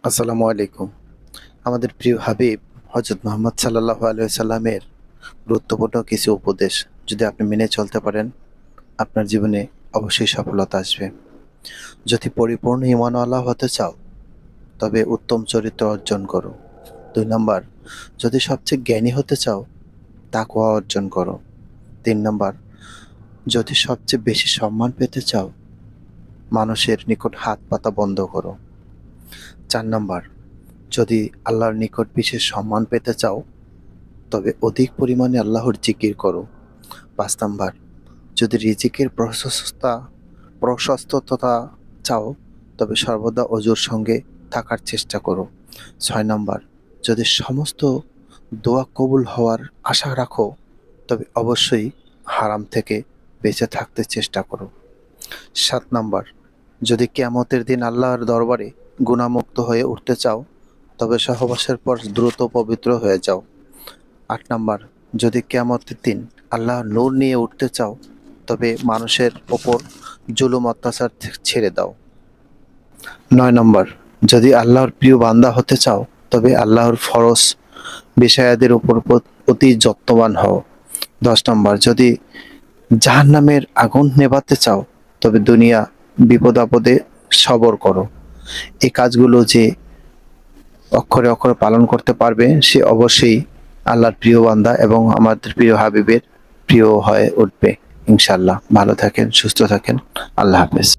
আসসালামু আলাইকুম। আমাদের প্রিয় হাবিব হযরত মুহাম্মদ সাল্লাল্লাহু আলাইহি ওয়াসাল্লামের গুরুত্বপূর্ণ কিছু উপদেশ যদি আপনি মেনে চলতে পারেন, আপনার জীবনে অবশ্যই সফলতা আসবে। যদি পরিপূর্ণ ঈমানওয়ালা হতে চাও, তবে উত্তম চরিত্র অর্জন করো। ২ নাম্বার, যদি সবচেয়ে জ্ঞানী হতে চাও, তাকওয়া অর্জন করো। ৩ নাম্বার, যদি সবচেয়ে বেশি সম্মান পেতে চাও, মানুষের নিকট হাত পাতা বন্ধ করো। ৪ নাম্বার, যদি আল্লাহর নিকট বিশেষ সম্মান পেতে চাও, তবে অধিক পরিমাণে আল্লাহর জিকির করো। ৫ নাম্বার, যদি রিজিকের প্রশস্ততা চাও, তবে সর্বদা অজুর সঙ্গে থাকার চেষ্টা করো। ৬ নাম্বার, যদি সমস্ত দোয়া কবুল হওয়ার আশা রাখো, তবে অবশ্যই হারাম থেকে বেঁচে থাকতে চেষ্টা করো। ৭ নাম্বার, যদি কিয়ামতের দিন আল্লাহর দরবারে গুনাহমুক্ত হয়ে উঠতে চাও, তবে সহবাসের পর দ্রুত পবিত্র হয়ে যাও। ৮ নাম্বার, যদি কিয়ামতের দিন আল্লাহর নূর নিয়ে উঠতে চাও, তবে মানুষের ওপর জুলুম অত্যাচার ছেড়ে দাও। ৯ নাম্বার, যদি আল্লাহর প্রিয় বান্দা হতে চাও, তবে আল্লাহর ফরজ বিষয়াদির উপর অতি যত্নবান হও। ১০ নাম্বার, যদি জাহান্নামের আগুন নেভাতে চাও, তবে দুনিয়া বিপদ-আপদে সবর করো। এই কাজগুলো যে অক্ষরে অক্ষরে পালন করতে পারবে, সে অবশ্যই আল্লাহর প্রিয় বান্দা এবং আমাদের প্রিয় হাবিবের প্রিয় হয়ে উঠবে ইনশাআল্লাহ। ভালো থাকেন, সুস্থ থাকেন। আল্লাহ হাফেজ।